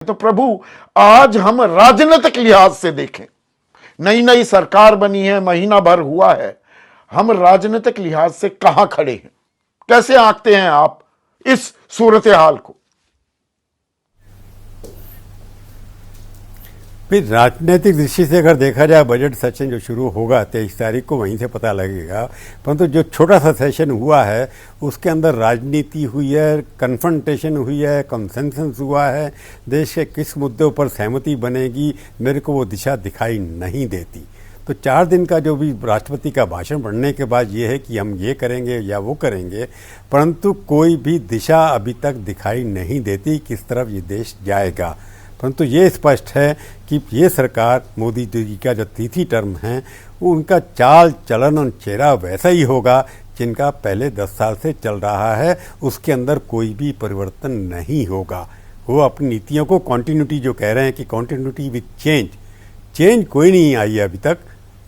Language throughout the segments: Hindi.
तो प्रभु, आज हम राजनीतिक लिहाज से देखें, नई नई सरकार बनी है, महीना भर हुआ है, हम राजनीतिक लिहाज से कहां खड़े हैं? कैसे आंकते हैं आप इस सूरत हाल को? फिर राजनीतिक दृष्टि से अगर देखा जाए, बजट सेशन जो शुरू होगा 23 तारीख को, वहीं से पता लगेगा। परंतु जो छोटा सा सेशन हुआ है उसके अंदर राजनीति हुई है, कन्फ्रंटेशन हुई है, कंसेंसस हुआ है, देश के किस मुद्दों पर सहमति बनेगी, मेरे को वो दिशा दिखाई नहीं देती। तो 4 दिन का जो भी राष्ट्रपति का भाषण पढ़ने के बाद ये है कि हम ये करेंगे या वो करेंगे, परंतु कोई भी दिशा अभी तक दिखाई नहीं देती किस तरफ ये देश जाएगा। परंतु ये स्पष्ट है कि ये सरकार, मोदी जी का जो तीसरी टर्म है, वो उनका चाल चलन और चेहरा वैसा ही होगा जिनका पहले 10 साल से चल रहा है। उसके अंदर कोई भी परिवर्तन नहीं होगा। वो अपनी नीतियों को कॉन्टिन्यूटी, जो कह रहे हैं कि कॉन्टिन्यूटी विथ चेंज कोई नहीं आई है अभी तक,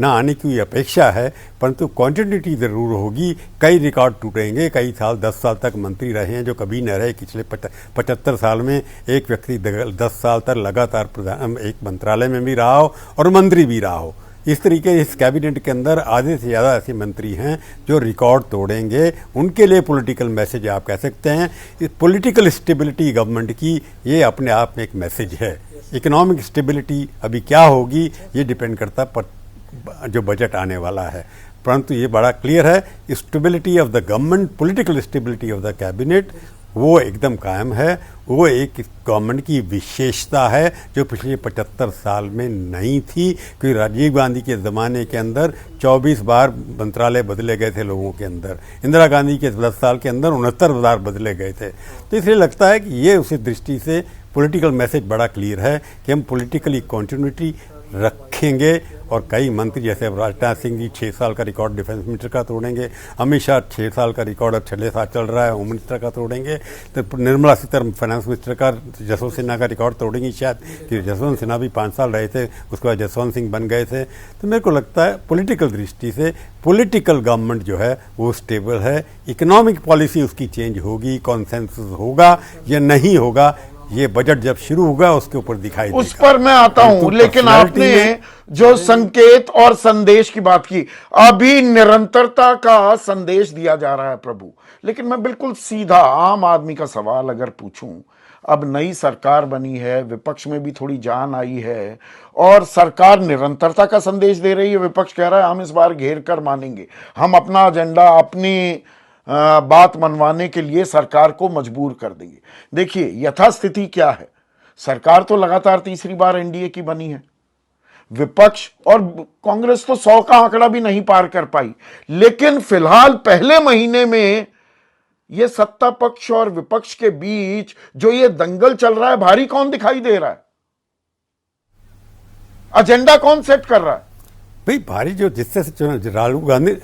ना आने की अपेक्षा है, परंतु कॉन्टिन्यूटी ज़रूर होगी। कई रिकॉर्ड टूटेंगे। कई साल, 10 साल तक मंत्री रहे हैं जो कभी न रहे। पिछले 75 साल में एक व्यक्ति 10 साल तक लगातार एक मंत्रालय में भी रहा हो और मंत्री भी रहा हो। इस तरीके इस कैबिनेट के अंदर आधे से ज़्यादा ऐसे मंत्री हैं जो रिकॉर्ड तोड़ेंगे। उनके लिए पॉलिटिकल मैसेज आप कह सकते हैं। पॉलिटिकल स्टेबिलिटी गवर्नमेंट की ये अपने आप में एक मैसेज है। इकोनॉमिक स्टेबिलिटी अभी क्या होगी ये डिपेंड करता जो बजट आने वाला है। परंतु ये बड़ा क्लियर है, stability of the government, political stability of the cabinet, वो एकदम कायम है। वो एक गवर्नमेंट की विशेषता है जो पिछले 75 साल में नहीं थी, क्योंकि राजीव गांधी के ज़माने के अंदर 24 बार मंत्रालय बदले गए थे लोगों के अंदर। इंदिरा गांधी के 10 साल के अंदर 69 बार बदले गए थे। तो इसलिए लगता है कि ये उसी दृष्टि से पॉलिटिकल मैसेज बड़ा क्लियर है कि हम पॉलिटिकली कॉन्टिन्यूटी रखेंगे। और कई मंत्री जैसे राजनाथ सिंह जी 6 साल का रिकॉर्ड डिफेंस मिनिस्टर का तोड़ेंगे, अमित शाह 6 साल का रिकॉर्ड अब 6 साल चल रहा है होम मिनिस्टर का तोड़ेंगे, तो निर्मला सीतारमण फाइनेंस मिनिस्टर का, जसवंत सिन्हा का रिकॉर्ड तोड़ेंगी शायद, कि जसवंत सिन्हा भी 5 साल रहे थे, उसके बाद जसवंत सिंह बन गए थे। तो मेरे को लगता है पॉलिटिकल दृष्टि से पॉलिटिकल गवर्नमेंट जो है वो स्टेबल है। इकोनॉमिक पॉलिसी उसकी चेंज होगी, कॉन्सेंसस होगा या नहीं होगा, ये बजट जब शुरू होगा उसके ऊपर दिखाई देगा। उस पर मैं आता हूं, लेकिन आपने जो संकेत और संदेश की बात की, अभी निरंतरता का संदेश दिया जा रहा है प्रभु। लेकिन मैं बिल्कुल सीधा आम आदमी का सवाल अगर पूछूं, अब नई सरकार बनी है, विपक्ष में भी थोड़ी जान आई है और सरकार निरंतरता का संदेश दे रही है। विपक्ष कह रहा है हम इस बार घेर कर मानेंगे, हम अपना एजेंडा, अपनी बात मनवाने के लिए सरकार को मजबूर कर देंगे। देखिए यथास्थिति क्या है, सरकार तो लगातार तीसरी बार एनडीए की बनी है, विपक्ष और कांग्रेस तो 100 का आंकड़ा भी नहीं पार कर पाई। लेकिन फिलहाल पहले महीने में यह सत्ता पक्ष और विपक्ष के बीच जो ये दंगल चल रहा है, भारी कौन दिखाई दे रहा है? एजेंडा कौन सेट कर रहा है? भाई भारी जो जिससे राहुल गांधी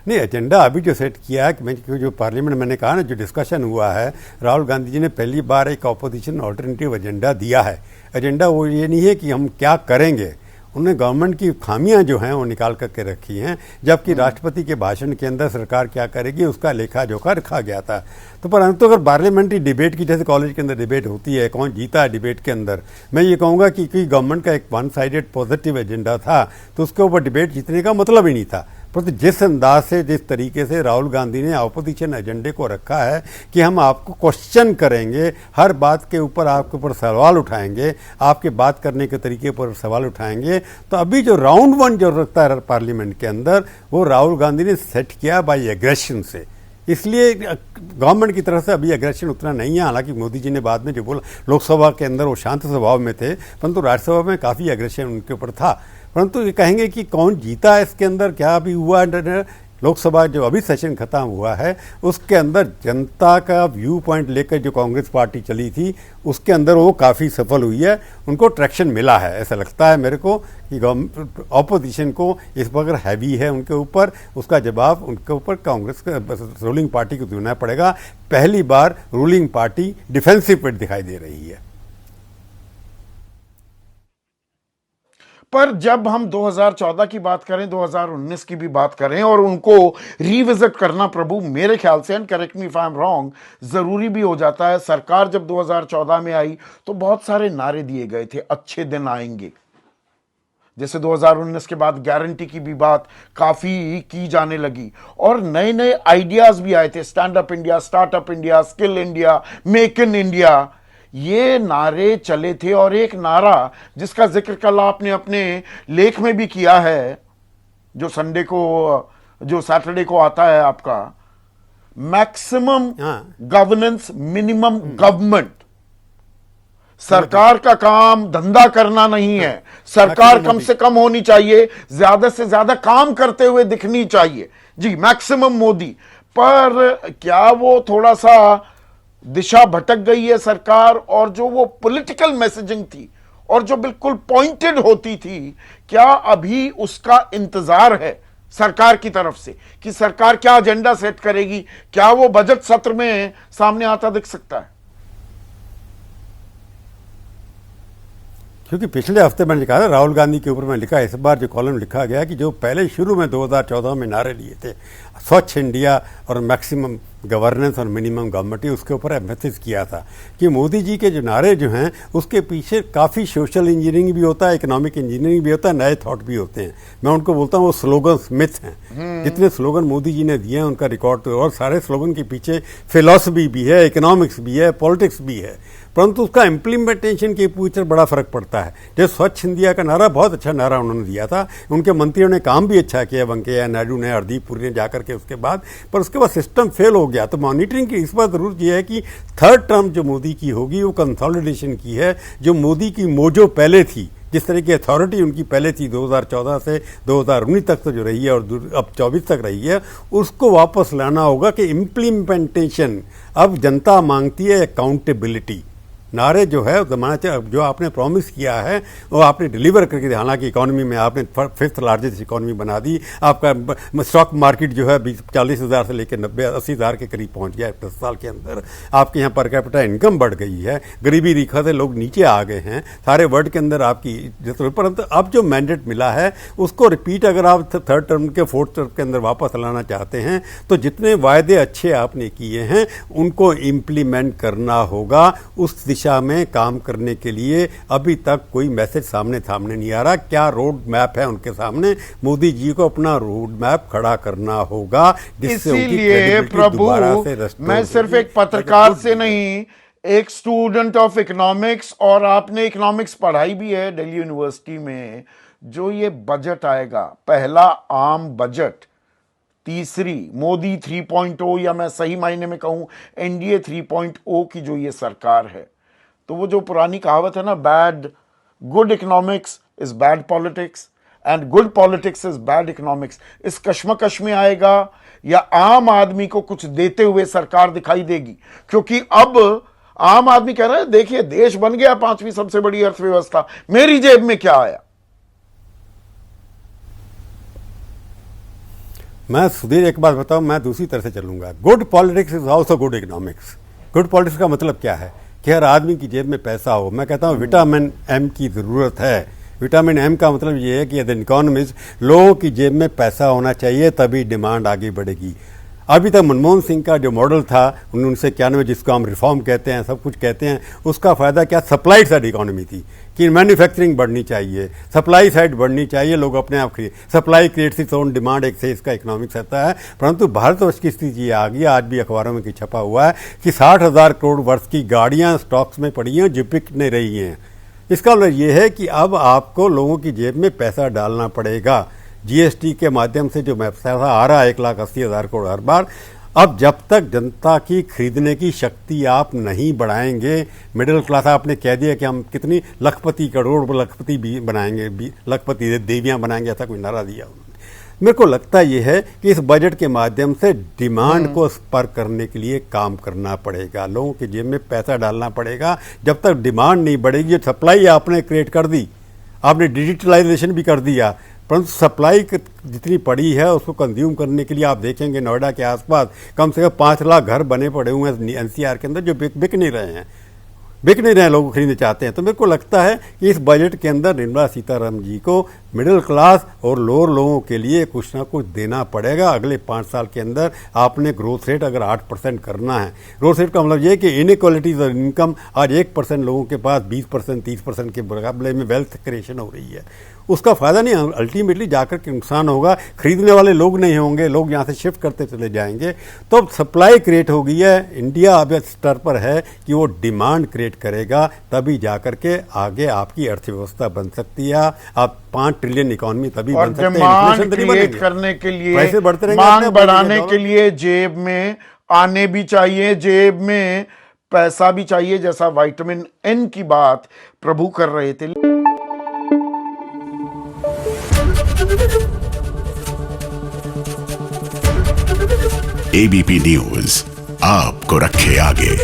नहीं, एजेंडा अभी जो सेट किया है कि जो पार्लियामेंट, मैंने कहा ना, जो डिस्कशन हुआ है, राहुल गांधी जी ने पहली बार एक ऑपोजिशन ऑल्टरनेटिव एजेंडा दिया है। एजेंडा वो ये नहीं है कि हम क्या करेंगे, उन्होंने गवर्नमेंट की खामियां जो हैं वो निकाल करके रखी हैं, जबकि राष्ट्रपति के भाषण के अंदर सरकार क्या करेगी उसका लेखा जोखा रखा गया था। तो परंतु अगर पार्लियामेंट्री डिबेट की, जैसे कॉलेज के अंदर डिबेट होती है, कौन जीता है डिबेट के अंदर, मैं ये कहूँगा कि गवर्नमेंट का एक वन साइडेड पॉजिटिव एजेंडा था तो उसके ऊपर डिबेट जीतने का मतलब ही नहीं था। परंतु जिस अंदाज से, जिस तरीके से राहुल गांधी ने अपोजिशन एजेंडे को रखा है कि हम आपको क्वेश्चन करेंगे, हर बात के ऊपर आपके ऊपर सवाल उठाएंगे, आपके बात करने के तरीके पर सवाल उठाएंगे, तो अभी जो राउंड 1 जो रखता है पार्लियामेंट के अंदर, वो राहुल गांधी ने सेट किया बाय एग्रेशन से। इसलिए गवर्नमेंट की तरफ से अभी एग्रेशन उतना नहीं है। हालांकि मोदी जी ने बाद में जो बोला, लोकसभा के अंदर वो शांत स्वभाव में थे, परंतु राज्यसभा में काफ़ी एग्रेशन उनके ऊपर था। परंतु ये कहेंगे कि कौन जीता है इसके अंदर, क्या भी हुआ, लोकसभा जो अभी सेशन खत्म हुआ है उसके अंदर जनता का व्यू पॉइंट लेकर जो कांग्रेस पार्टी चली थी उसके अंदर वो काफ़ी सफल हुई है, उनको ट्रैक्शन मिला है। ऐसा लगता है मेरे को कि ऑपोजिशन को इस वक्त हैवी है उनके ऊपर, उसका जवाब उनके ऊपर कांग्रेस रूलिंग पार्टी को देना पड़ेगा। पहली बार रूलिंग पार्टी डिफेंसिव पे दिखाई दे रही है। पर जब हम 2014 की बात करें, 2019 की भी बात करें और उनको रिविजिट करना प्रभु मेरे ख्याल से, and correct me if I am wrong, जरूरी भी हो जाता है। सरकार जब 2014 में आई तो बहुत सारे नारे दिए गए थे, अच्छे दिन आएंगे। जैसे 2019 के बाद गारंटी की भी बात काफी की जाने लगी और नए नए आइडियाज भी आए थे, stand up India, startup India, skill India, make in India, ये नारे चले थे। और एक नारा जिसका जिक्र कल आपने अपने लेख में भी किया है, जो संडे को, जो सैटरडे को आता है आपका, मैक्सिमम गवर्नेंस मिनिमम गवर्नमेंट। सरकार का काम धंधा करना नहीं है, सरकार कम से कम होनी चाहिए, ज्यादा से ज्यादा काम करते हुए दिखनी चाहिए। जी, मैक्सिमम मोदी। पर क्या वो थोड़ा सा दिशा भटक गई है सरकार? और जो वो पॉलिटिकल मैसेजिंग थी और जो बिल्कुल पॉइंटेड होती थी, क्या अभी उसका इंतजार है सरकार की तरफ से कि सरकार क्या एजेंडा सेट करेगी? क्या वो बजट सत्र में सामने आता दिख सकता है? क्योंकि पिछले हफ्ते मैंने लिखा था, राहुल गांधी के ऊपर मैं लिखा, इस बार जो कॉलम लिखा गया कि जो पहले शुरू में 2014 में नारे लिए थे, स्वच्छ इंडिया और मैक्सिमम गवर्नेंस और मिनिमम गवर्नमेंट, उसके ऊपर एम्फेसिस किया था कि मोदी जी के जो नारे जो हैं उसके पीछे काफ़ी सोशल इंजीनियरिंग भी होता है, इकोनॉमिक इंजीनियरिंग भी होता है, नए थॉट भी होते हैं। मैं उनको बोलता हूँ वो स्लोगन मिथ हैं। जितने स्लोगन मोदी जी ने दिए हैं उनका रिकॉर्ड तो, और सारे स्लोगन के पीछे फिलॉसफी भी है, इकोनॉमिक्स भी है, पॉलिटिक्स भी है, परंतु उसका इम्प्लीमेंटेशन के पीछे बड़ा फर्क पड़ता है। जैसे स्वच्छ इंडिया का नारा बहुत अच्छा नारा उन्होंने दिया था, उनके मंत्रियों ने काम भी अच्छा किया, वेंकैया नायडू ने, हरदीप पुरी ने जाकर के उसके बाद, पर उसके बाद सिस्टम फेल हो गया। तो मॉनिटरिंग की इस बात जरूर ये है कि थर्ड टर्म जो मोदी की होगी वो कंसोलिडेशन की है। जो मोदी की मोजो पहले थी, जिस तरह की अथॉरिटी उनकी पहले थी 2014 से 2019 तक तो जो रही है और अब 24 तक रही है, उसको वापस लाना होगा कि इम्प्लीमेंटेशन। अब जनता मांगती है अकाउंटेबिलिटी। नारे जो है जमाना जो आपने प्रॉमिस किया है वो आपने डिलीवर करके दिया। हालांकि इकोनॉमी में आपने 5th लार्जेस्ट इकोनॉमी बना दी, आपका स्टॉक मार्केट जो है 40,000 से लेकर 90-80,000 के करीब पहुंच गया 10 साल के अंदर। आपके यहाँ पर कैपिटा इनकम बढ़ गई है, गरीबी रेखा से लोग नीचे आ गए हैं, सारे वर्ल्ड के अंदर आपकी। परंतु अब जो मैंडेट मिला है उसको रिपीट अगर आप थर्ड टर्म के फोर्थ टर्म के अंदर वापस लाना चाहते हैं तो जितने वायदे अच्छे आपने किए हैं उनको इम्प्लीमेंट करना होगा। उस दिशा में काम करने के लिए अभी तक कोई मैसेज सामने नहीं आ रहा। क्या रोड मैप है उनके सामने? मोदी जी को अपना रोड मैप खड़ा करना होगा, जिससे इसीलिए प्रभु मैं सिर्फ एक पत्रकार से नहीं, एक स्टूडेंट ऑफ इकोनॉमिक्स, और आपने इकोनॉमिक्स पढ़ाई भी है दिल्ली यूनिवर्सिटी में, जो ये बजट आएगा, पहला आम बजट, तीसरी मोदी 3.0 या मैं सही मायने में कहूं एनडीए 3.0 की जो ये सरकार है, तो वो जो पुरानी कहावत है ना, bad good economics is bad politics and good politics is bad economics, इस कश्मकश में आएगा या आम आदमी को कुछ देते हुए सरकार दिखाई देगी? क्योंकि अब आम आदमी कह रहा है देखिए देश बन गया 5वीं सबसे बड़ी अर्थव्यवस्था, मेरी जेब में क्या आया? मैं सुधीर एक बात बताऊं, मैं दूसरी तरह से चलूंगा। Good politics is also good economics. Good politics का मतलब क्या है कि हर आदमी की जेब में पैसा हो। मैं कहता हूं विटामिन एम की जरूरत है। विटामिन एम का मतलब ये है कि एज एन इकोनॉमिस्ट लोगों की जेब में पैसा होना चाहिए, तभी डिमांड आगे बढ़ेगी। अभी तक मनमोहन सिंह का जो मॉडल था 1991, जिसको हम रिफॉर्म कहते हैं, सब कुछ कहते हैं, उसका फायदा क्या? सप्लाई साइड इकोनॉमी थी कि मैन्युफैक्चरिंग बढ़नी चाहिए, सप्लाई साइड बढ़नी चाहिए, लोग अपने आप खरीद, supply creates its own demand, एक से इसका इकोनॉमिक्स रहता है। परंतु भारतवर्ष की स्थिति ये आ गई, आज भी अखबारों में छपा हुआ है कि 60,000 करोड़ वर्ष की गाड़ियां स्टॉक्स में पड़ी हैं जो बिक नहीं रही हैं। इसका मतलब ये है कि अब आपको लोगों की जेब में पैसा डालना पड़ेगा। जीएसटी के माध्यम से जो पैसा आ रहा है 1,80,000 करोड़ हर बार, अब जब तक जनता की खरीदने की शक्ति आप नहीं बढ़ाएंगे, मिडिल क्लास, आपने कह दिया कि हम कितनी लखपति करोड़ लखपति भी बनाएंगे, लखपति देवियां बनाएंगे, ऐसा कोई नारा दिया उन्होंने। मेरे को लगता यह है कि इस बजट के माध्यम से डिमांड को स्पर करने के लिए काम करना पड़ेगा, लोगों की जेब में पैसा डालना पड़ेगा। जब तक डिमांड नहीं बढ़ेगी, जो सप्लाई आपने क्रिएट कर दी, आपने डिजिटलाइजेशन भी कर दिया, परंतु सप्लाई जितनी पड़ी है उसको कंज्यूम करने के लिए आप देखेंगे नोएडा के आसपास कम से कम 5 लाख घर बने पड़े हुए हैं एनसीआर के अंदर जो बिक नहीं रहे हैं। बिक नहीं रहे, लोग खरीदना चाहते हैं। तो मेरे को लगता है कि इस बजट के अंदर निर्मला सीतारमण जी को मिडिल क्लास और लोअर लोगों के लिए कुछ ना कुछ देना पड़ेगा। अगले 5 साल के अंदर आपने ग्रोथ रेट अगर 8% करना है, ग्रोथ रेट का मतलब ये कि इनइक्वालिटीज और इनकम आज 1% लोगों के पास 20% 30% के मुकाबले में वेल्थ क्रिएशन हो रही है, उसका फायदा नहीं, अल्टीमेटली जाकर के नुकसान होगा। खरीदने वाले लोग नहीं होंगे, लोग यहाँ से शिफ्ट करते चले जाएंगे। तो अब सप्लाई क्रिएट हो गई है, इंडिया अब इस स्तर पर है कि वो डिमांड क्रिएट करेगा, तभी जाकर के आगे आपकी अर्थव्यवस्था बन सकती है। आप 5 ट्रिलियन इकोनॉमी तभी और बन सकते हैं, डिमांड इन्फ्लेशन तो नहीं क्रिएट बनेगी। करने के लिए, पैसे बढ़ते रहेंगे, मांग अपने आप बढ़ाने बढ़ेंगे के लिए जेब में आने भी चाहिए, जेब में पैसा भी चाहिए, जैसा विटामिन एन की बात प्रभु कर रहे थे। एबीपी न्यूज आपको रखे आगे।